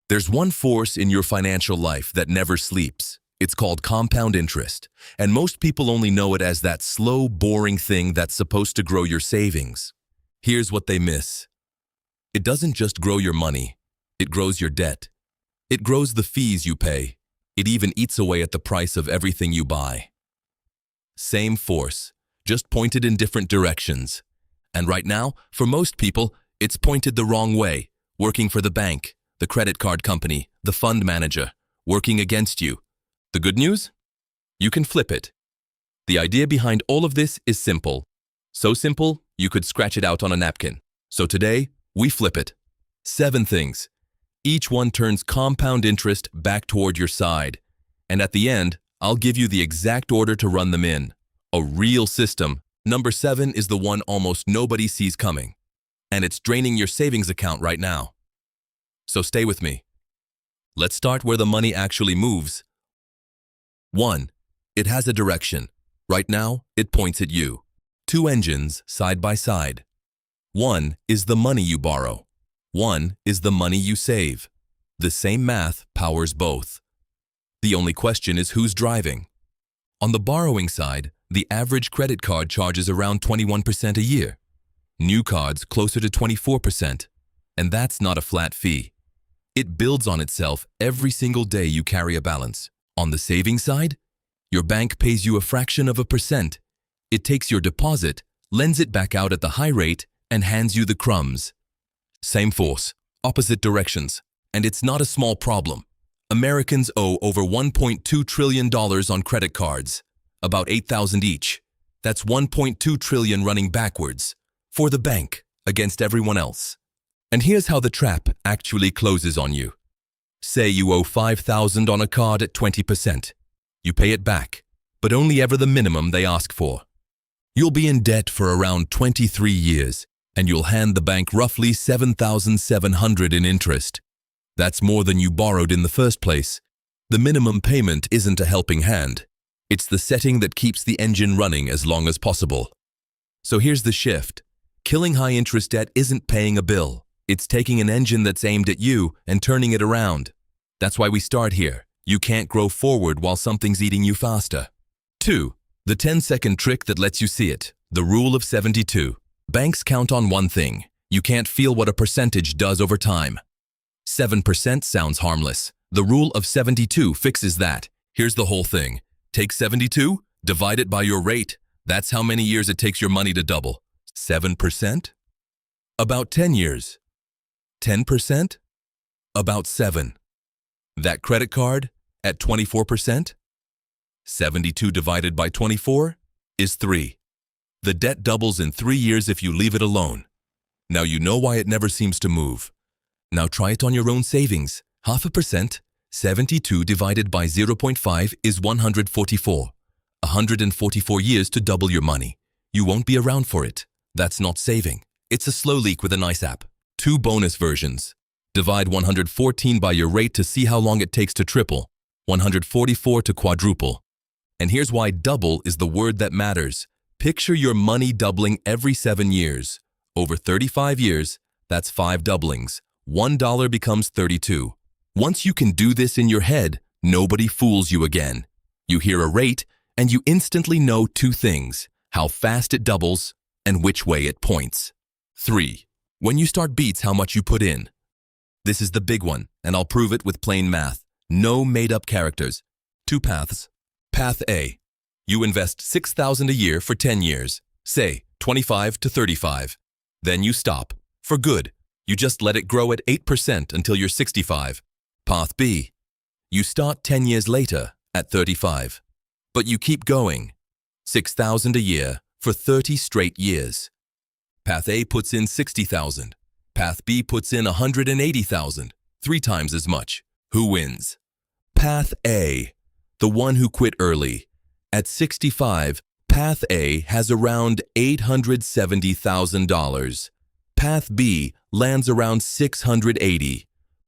There's one force in your financial life that never sleeps. It's called compound interest, and most people only know it as that slow, boring thing that's supposed to grow your savings. Here's what they miss. It doesn't just grow your money, it grows your debt. It grows the fees you pay. It even eats away at the price of everything you buy. Same force, just pointed in different directions. And right now, for most people, it's pointed the wrong way, working for the bank, the credit card company, the fund manager, working against you. The good news? You can flip it. The idea behind all of this is simple. So simple, you could scratch it out on a napkin. So today, we flip it. 7 things. Each one turns compound interest back toward your side. And at the end, I'll give you the exact order to run them in. A real system. Number 7 is the one almost nobody sees coming. And it's draining your savings account right now. So stay with me. Let's start where the money actually moves. 1. It has a direction. Right now, it points at you. 2 engines side by side. 1 is the money you borrow. 1 is the money you save. The same math powers both. The only question is who's driving. On the borrowing side, the average credit card charges around 21% a year. New cards closer to 24%. And that's not a flat fee. It builds on itself every single day you carry a balance. On the saving side, your bank pays you a fraction of a percent. It takes your deposit, lends it back out at the high rate, and hands you the crumbs. Same force, opposite directions. And it's not a small problem. Americans owe over $1.2 trillion on credit cards, about 8,000 each. That's $1.2 trillion running backwards, for the bank, against everyone else. And here's how the trap actually closes on you. Say you owe $5,000 on a card at 20%. You pay it back, but only ever the minimum they ask for. You'll be in debt for around 23 years, and you'll hand the bank roughly $7,700 in interest. That's more than you borrowed in the first place. The minimum payment isn't a helping hand. It's the setting that keeps the engine running as long as possible. So here's the shift. Killing high-interest debt isn't paying a bill. It's taking an engine that's aimed at you and turning it around. That's why we start here. You can't grow forward while something's eating you faster. 2. The 10-second trick that lets you see it. The rule of 72. Banks count on one thing. You can't feel what a percentage does over time. 7% sounds harmless. The rule of 72 fixes that. Here's the whole thing. Take 72, divide it by your rate. That's how many years it takes your money to double. 7%? About 10 years. 10%? About 7. That credit card at 24%? 72 divided by 24 is 3. The debt doubles in 3 years if you leave it alone. Now you know why it never seems to move. Now try it on your own savings. 0.5%, 72 divided by 0.5 is 144. 144 years to double your money. You won't be around for it. That's not saving. It's a slow leak with a nice app. 2 bonus versions. Divide 114 by your rate to see how long it takes to triple. 144 to quadruple. And here's why double is the word that matters. Picture your money doubling every 7 years. Over 35 years, that's 5 doublings. $1 becomes 32. Once you can do this in your head, nobody fools you again. You hear a rate, and you instantly know 2 things: how fast it doubles and which way it points. 3. When you start beats how much you put in. This is the big one, and I'll prove it with plain math. No made-up characters. 2 paths. Path A. You invest $6,000 a year for 10 years, say 25 to 35. Then you stop. For good. You just let it grow at 8% until you're 65. Path B. You start 10 years later at 35. But you keep going. $6,000 a year for 30 straight years. Path A puts in $60,000. Path B puts in $180,000, 3 times as much. Who wins? Path A, the one who quit early. At 65, Path A has around $870,000. Path B lands around $680,000.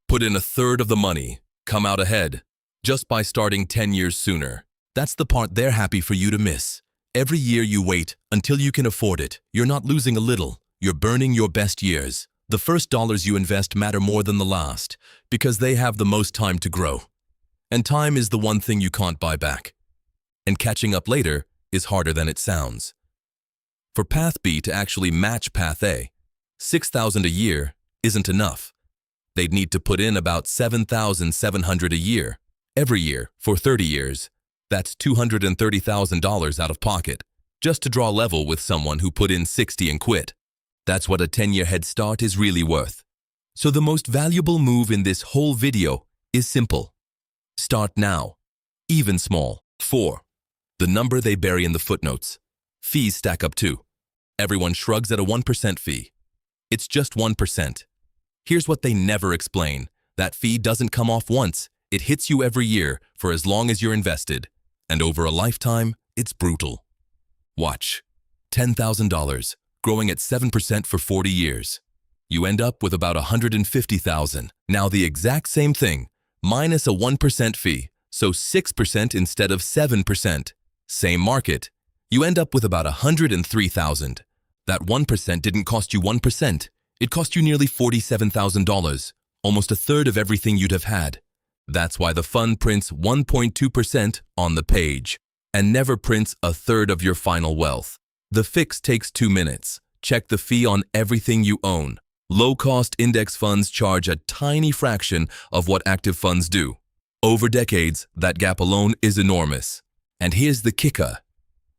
Put in a third of the money, come out ahead, just by starting 10 years sooner. That's the part they're happy for you to miss. Every year you wait until you can afford it. You're not losing a little, you're burning your best years. The first dollars you invest matter more than the last because they have the most time to grow. And time is the one thing you can't buy back. And catching up later is harder than it sounds. For Path B to actually match Path A, $6,000 a year isn't enough. They'd need to put in about $7,700 a year, every year for 30 years. That's $230,000 out of pocket, just to draw level with someone who put in 60 and quit. That's what a 10-year head start is really worth. So the most valuable move in this whole video is simple. Start now, even small. 4. The number they bury in the footnotes. Fees stack up too. Everyone shrugs at a 1% fee. It's just 1%. Here's what they never explain. That fee doesn't come off once. It hits you every year for as long as you're invested. And over a lifetime, it's brutal. Watch. $10,000, growing at 7% for 40 years. You end up with about $150,000. Now the exact same thing, minus a 1% fee, so 6% instead of 7%. Same market. You end up with about $103,000. That 1% didn't cost you 1%. It cost you nearly $47,000, almost a third of everything you'd have had. That's why the fund prints 1.2% on the page and never prints a third of your final wealth. The fix takes 2 minutes. Check the fee on everything you own. Low-cost index funds charge a tiny fraction of what active funds do. Over decades, that gap alone is enormous. And here's the kicker.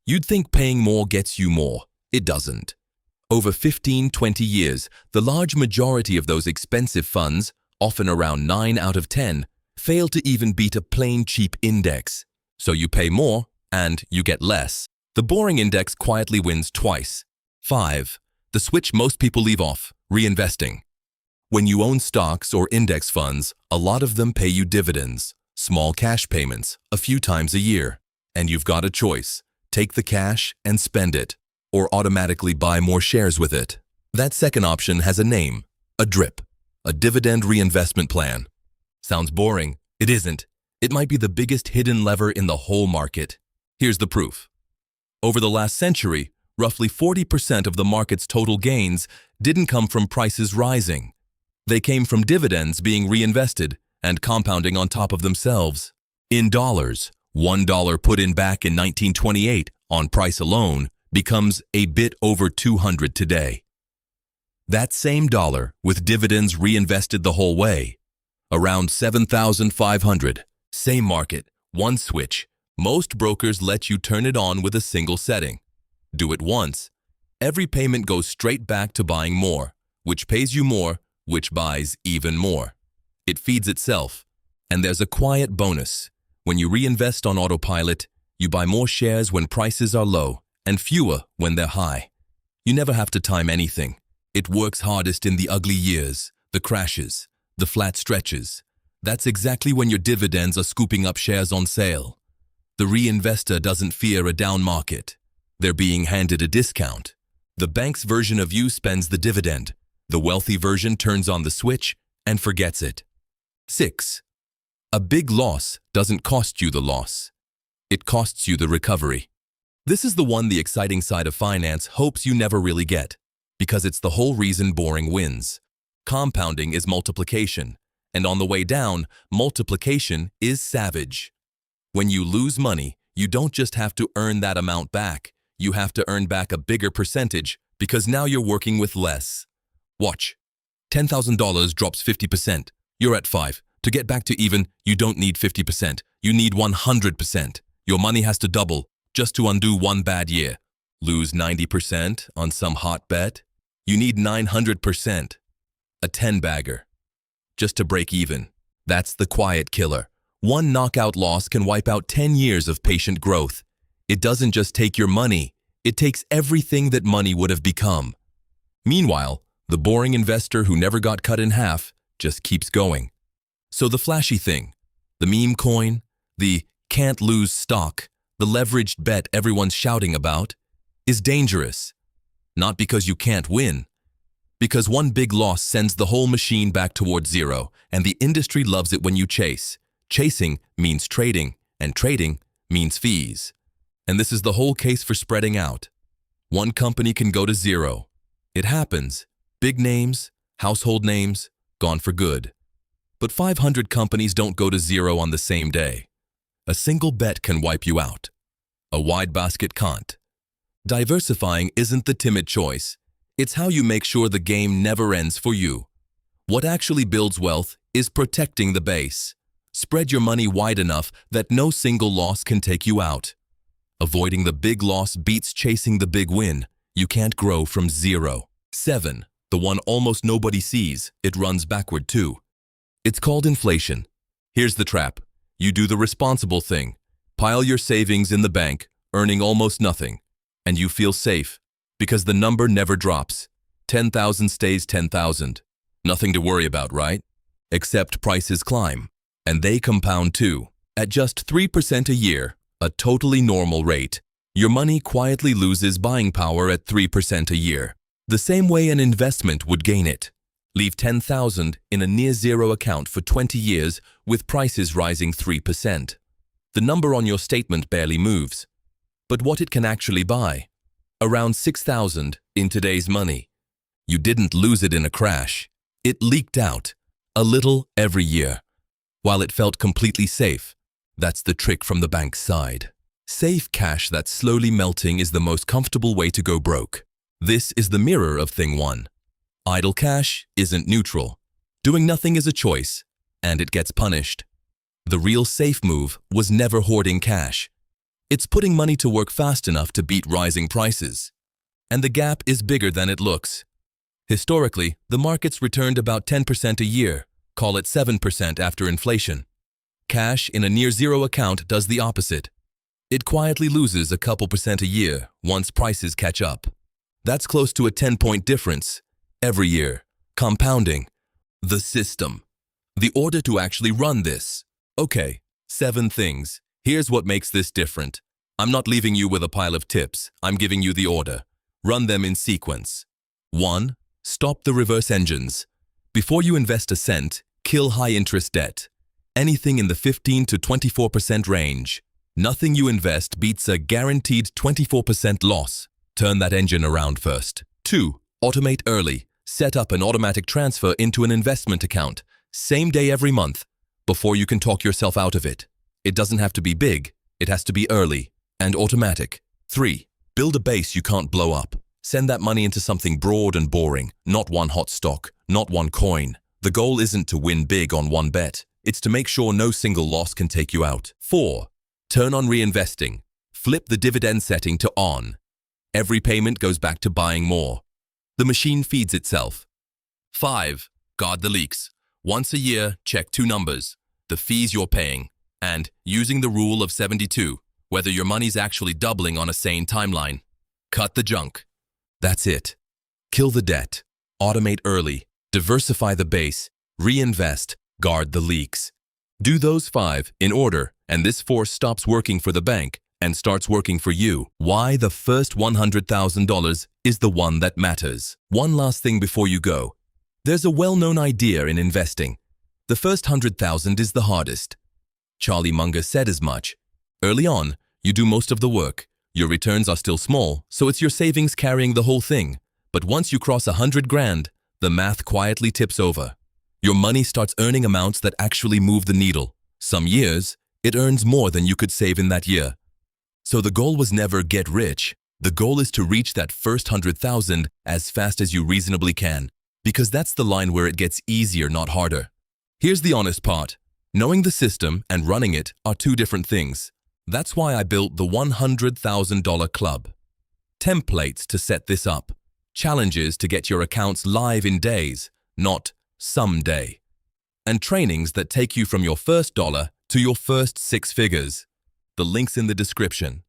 You'd think paying more gets you more. It doesn't. Over 15-20 years, the large majority of those expensive funds, often around 9 out of 10, fail to even beat a plain cheap index. So you pay more, and you get less. The boring index quietly wins twice. 5. The switch most people leave off, reinvesting. When you own stocks or index funds, a lot of them pay you dividends, small cash payments, a few times a year. And you've got a choice. Take the cash and spend it, or automatically buy more shares with it. That second option has a name, a DRIP, a dividend reinvestment plan. Sounds boring. It isn't. It might be the biggest hidden lever in the whole market. Here's the proof. Over the last century, roughly 40% of the market's total gains didn't come from prices rising. They came from dividends being reinvested and compounding on top of themselves. In dollars, $1 put in back in 1928 on price alone becomes a bit over 200 today. That same dollar with dividends reinvested the whole way, around 7,500. Same market, one switch. Most brokers let you turn it on with a single setting. Do it once. Every payment goes straight back to buying more, which pays you more, which buys even more. It feeds itself. And there's a quiet bonus. When you reinvest on autopilot, you buy more shares when prices are low and fewer when they're high. You never have to time anything. It works hardest in the ugly years, the crashes, the flat stretches. That's exactly when your dividends are scooping up shares on sale. The reinvestor doesn't fear a down market. They're being handed a discount. The bank's version of you spends the dividend. The wealthy version turns on the switch and forgets it. 6. A big loss doesn't cost you the loss. It costs you the recovery. This is the one the exciting side of finance hopes you never really get, because it's the whole reason boring wins. Compounding is multiplication, and on the way down, multiplication is savage. When you lose money, you don't just have to earn that amount back. You have to earn back a bigger percentage because now you're working with less. Watch. $10,000 drops 50%. You're at 5. To get back to even, you don't need 50%. You need 100%. Your money has to double just to undo one bad year. Lose 90% on some hot bet? You need 900%. A 10-bagger. Just to break even. That's the quiet killer. One knockout loss can wipe out 10 years of patient growth. It doesn't just take your money. It takes everything that money would have become. Meanwhile, the boring investor who never got cut in half just keeps going. So the flashy thing, the meme coin, the can't lose stock, the leveraged bet everyone's shouting about, is dangerous. Not because you can't win, because one big loss sends the whole machine back towards zero, and the industry loves it when you chase. Chasing means trading, and trading means fees. And this is the whole case for spreading out. One company can go to zero. It happens. Big names, Household names, gone for good. But 500 companies don't go to zero on the same day. A single bet can wipe you out. A wide basket can't. Diversifying isn't the timid choice. It's how you make sure the game never ends for you. What actually builds wealth is protecting the base. Spread your money wide enough that no single loss can take you out. Avoiding the big loss beats chasing the big win. You can't grow from zero. 7. The one almost nobody sees. It runs backward too. It's called inflation. Here's the trap. You do the responsible thing. Pile your savings in the bank, earning almost nothing. And you feel safe, because the number never drops. 10,000 stays 10,000. Nothing to worry about, right? Except prices climb. And they compound too. At just 3% a year, a totally normal rate, your money quietly loses buying power at 3% a year. The same way an investment would gain it. Leave 10,000 in a near-zero account for 20 years with prices rising 3%. The number on your statement barely moves. But what it can actually buy? Around 6,000 in today's money. You didn't lose it in a crash. It leaked out, a little every year. While it felt completely safe, that's the trick from the bank's side. Safe cash that's slowly melting is the most comfortable way to go broke. This is the mirror of thing one. Idle cash isn't neutral. Doing nothing is a choice, and it gets punished. The real safe move was never hoarding cash. It's putting money to work fast enough to beat rising prices. And the gap is bigger than it looks. Historically, the market's returned about 10% a year, call it 7% after inflation. Cash in a near-zero account does the opposite. It quietly loses a couple percent a year once prices catch up. That's close to a 10-point difference every year. Compounding. The system. The order to actually run this. Okay, 7 things. Here's what makes this different. I'm not leaving you with a pile of tips. I'm giving you the order. Run them in sequence. 1. Stop the reverse engines. Before you invest a cent, kill high-interest debt. Anything in the 15 to 24% range. Nothing you invest beats a guaranteed 24% loss. Turn that engine around first. 2. Automate early. Set up an automatic transfer into an investment account, same day every month, before you can talk yourself out of it. It doesn't have to be big, it has to be early and automatic. 3. Build a base you can't blow up. Send that money into something broad and boring, not one hot stock, not one coin. The goal isn't to win big on one bet, it's to make sure no single loss can take you out. 4. Turn on reinvesting. Flip the dividend setting to on. Every payment goes back to buying more. The machine feeds itself. 5. Guard the leaks. Once a year, check 2 numbers, the fees you're paying, and using the rule of 72, whether your money's actually doubling on a sane timeline. Cut the junk. That's it. Kill the debt. Automate early. Diversify the base. Reinvest. Guard the leaks. Do those 5 in order, and this force stops working for the bank and starts working for you. Why the first $100,000 is the one that matters. One last thing before you go. There's a well-known idea in investing. The first 100,000 is the hardest. Charlie Munger said as much. Early on, you do most of the work. Your returns are still small, so it's your savings carrying the whole thing. But once you cross 100 grand, the math quietly tips over. Your money starts earning amounts that actually move the needle. Some years, it earns more than you could save in that year. So the goal was never get rich. The goal is to reach that first 100,000 as fast as you reasonably can, because that's the line where it gets easier, not harder. Here's the honest part. Knowing the system and running it are 2 different things. That's why I built the $100,000 Club. Templates to set this up. Challenges to get your accounts live in days, not someday. And trainings that take you from your first dollar to your first 6 figures. The link's in the description.